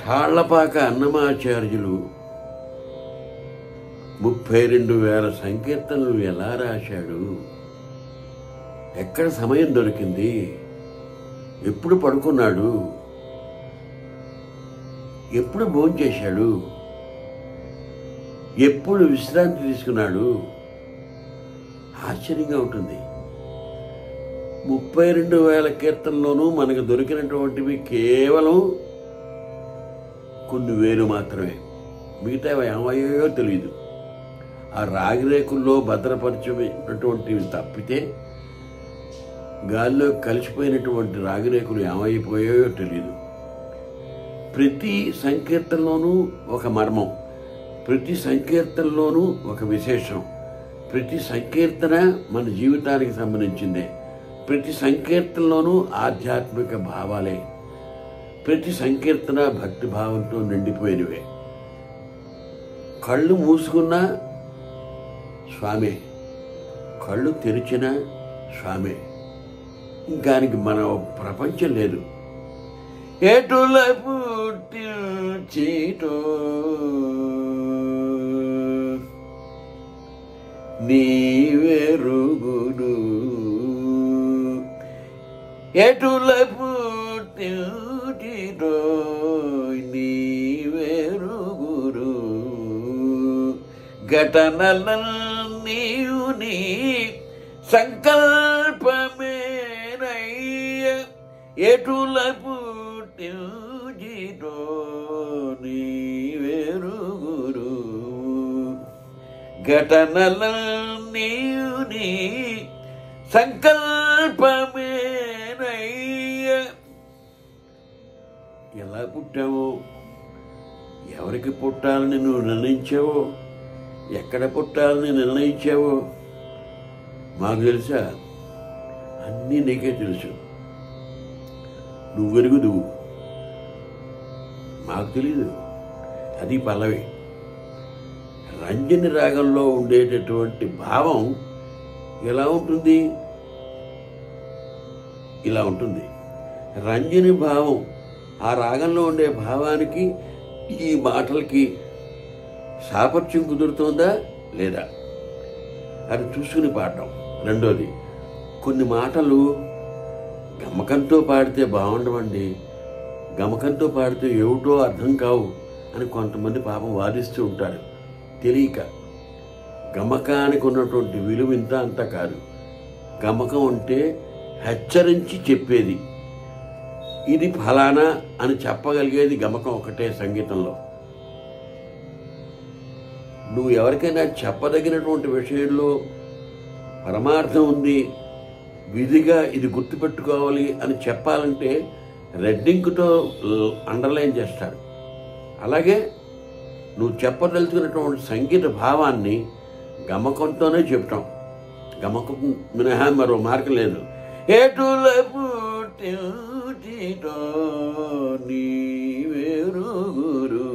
తాళ్లపాక అన్నమాచార్యులు 32,000 సంకీర్తనలు ఎలా రాశాడు? ఎక్కడ సమయం దొరికింది? ఎప్పుడు పడుకున్నాడు? ఎప్పుడు భోంచేశాడు? ఎప్పుడు విశ్రాంతి తీసుకున్నాడు? ఆశ్చర్యంగా ఉంటుంది. 32,000 కీర్తనలోనూ మనకు దొరికినటువంటివి కేవలం కొన్ని వేలు మాత్రమే. మిగతా ఏమయ్యాయో తెలియదు. ఆ రాగిరేకుల్లో భద్రపరిచినటువంటివి తప్పితే గాల్లో కలిసిపోయినటువంటి రాగిరేకులు ఏమైపోయాయో తెలియదు. ప్రతి సంకీర్తనలోనూ ఒక మర్మం, ప్రతి సంకీర్తనలోనూ ఒక విశేషం, ప్రతి సంకీర్తన మన జీవితానికి సంబంధించిందే. ప్రతి సంకీర్తనలోనూ ఆధ్యాత్మిక భావాలే. ప్రతి సంకీర్తన భక్తి భావంతో నిండిపోయినవే. కళ్ళు మూసుకున్నా స్వామే, కళ్ళు తెరిచిన స్వామే. ఇంకానికి మన ప్రపంచం లేదు. ఎటుల పుట్టించిటో నీవెరుగుడు, ఎటుల పుట్టించిటో నీవెరుగుడు, ఘటనలన్నీయు నీ సంకల్పమేనయ్య, ఎటుల పుట్టించిటో నీవెరుగుడు, ఘటనలన్నీయు నీ సంకల్పమేనయ్య. ఎలా పుట్టావో, ఎవరికి పుట్టాలని నువ్వు నిర్ణయించావో, ఎక్కడ పుట్టాలని నిర్ణయించావో మాకు తెలుసా? అన్నీ నీకే తెలుసు. నువ్వెరుగుదు, మాకు తెలీదు. అది పల్లవి. రంజని రాగంలో ఉండేటటువంటి భావం ఎలా ఉంటుంది? ఇలా ఉంటుంది. రంజని భావం, ఆ రాగంలో ఉండే భావానికి ఈ మాటలకి సాపత్యం కుదురుతోందా లేదా అది చూసుకుని పాడటం. రెండోది, కొన్ని మాటలు గమకంతో పాడితే బాగుండవండి, గమకంతో పాడితే ఏమిటో అర్థం కావు అని కొంతమంది పాపం వాదిస్తూ ఉంటారు. తెలియక. గమకానికి ఉన్నటువంటి విలువ ఇంత అంత కాదు. గమకం అంటే హెచ్చరించి చెప్పేది. ఇది ఫలానా అని చెప్పగలిగేది గమకం ఒకటే సంగీతంలో. నువ్వు ఎవరికైనా చెప్పదగినటువంటి విషయంలో పరమార్థం ఉంది, విధిగా ఇది గుర్తుపెట్టుకోవాలి అని చెప్పాలంటే రెడ్ ఇంక్తో అండర్లైన్ చేస్తారు. అలాగే నువ్వు చెప్పదలుచుకున్నటువంటి సంగీత భావాన్ని గమకంతోనే చెప్తాం. గమకం మినహా మరో మార్గం లేదు. ఎటుల పుట్టించిటో నీవెరుగురు,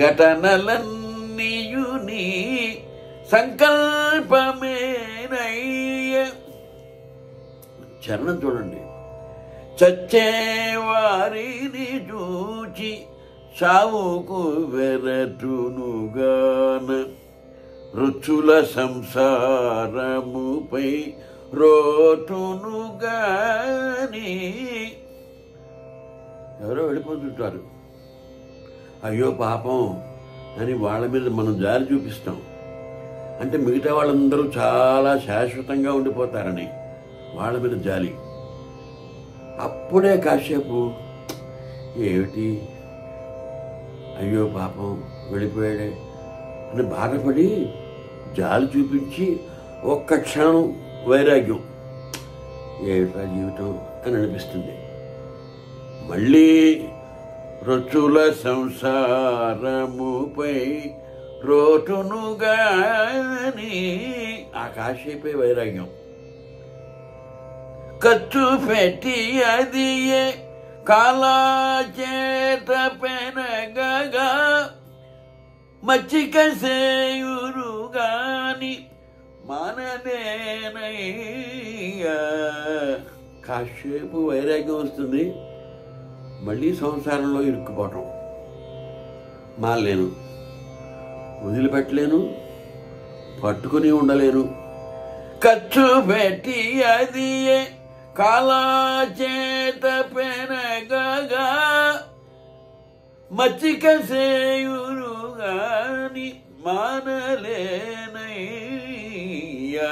ఘటనలన్నీయు నీ సంకల్పమేనయ్య. చరణం చూడండి. చచ్చేవారిని చూచి సావుకు వెరటునుగాన, రుచుల సంసారముపై రోటునుగాని. ఎవరో వెళ్ళిపోతుంటారు, అయ్యో పాపం అని వాళ్ళ మీద మనం జాలి చూపిస్తాం. అంటే మిగతా వాళ్ళందరూ చాలా శాశ్వతంగా ఉండిపోతారని వాళ్ళ మీద జాలి. అప్పుడే కాసేపు ఏమిటి, అయ్యో పాపం వెళ్ళిపోయాడే అని బాధపడి జాలి చూపించి ఒక్క క్షణం వైరాగ్యం, ఏమిటా జీవితం అని అనిపిస్తుంది. మళ్ళీ రుచుల సంసారముపై రోటునుగాని, ఆ కాసేపే వైరాగ్యం. ఖర్చు పెట్టి అది కాలాచేత పెనగగా, మచ్చిక సేయురుగాని మాననేనయ్యా. కాసేపు వైరాగ్యం వస్తుంది, మళ్ళీ సంసారంలో ఇరుక్కుపోవటం. మాలేను, వదిలిపెట్టలేను, పట్టుకుని ఉండలేను. ఖర్చు పెట్టి అది కాలాచేత పెనగగా మచ్చిక సేయురు గాని మానలేనయ్యా.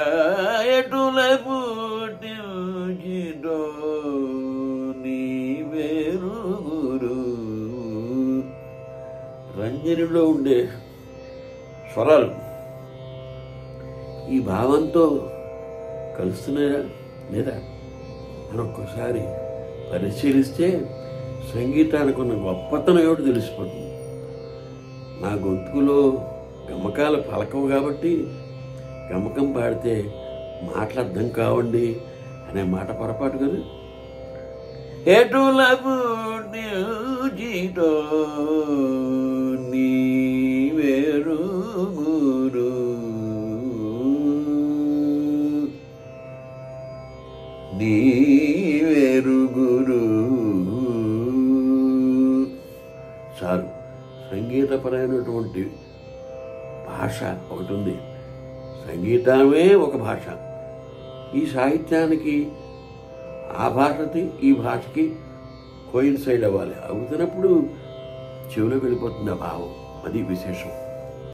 ఎటుల పుట్టించిదో నీవెరుగురు. రంజనిలో ఉండే స్వరాలు ఈ భావంతో కలుస్తున్నాయా లేదా అని ఒక్కసారి పరిశీలిస్తే సంగీతానికి ఉన్న గొప్పతనం ఏమిటో తెలిసిపోతుంది. నా గొంతుకులో గమకాలు పలకవు కాబట్టి గమకం పాడితే మాటలు అర్థం కావండి అనే మాట పొరపాటు కదా. ఎటుల పుట్టించిదో నీవెరుగురు. నీవెరుగురు. చాలు. సంగీతపరమైనటువంటి భాష ఒకటి ఉంది. సంగీతమే ఒక భాష. ఈ సాహిత్యానికి ఆ భాషకి ఈ భాషకి కోయిన్సైడ్ అవ్వాలి. అవుతున్నప్పుడు చెవిలోకి వెళ్ళిపోతుంది ఆ భావం. అది విశేషం.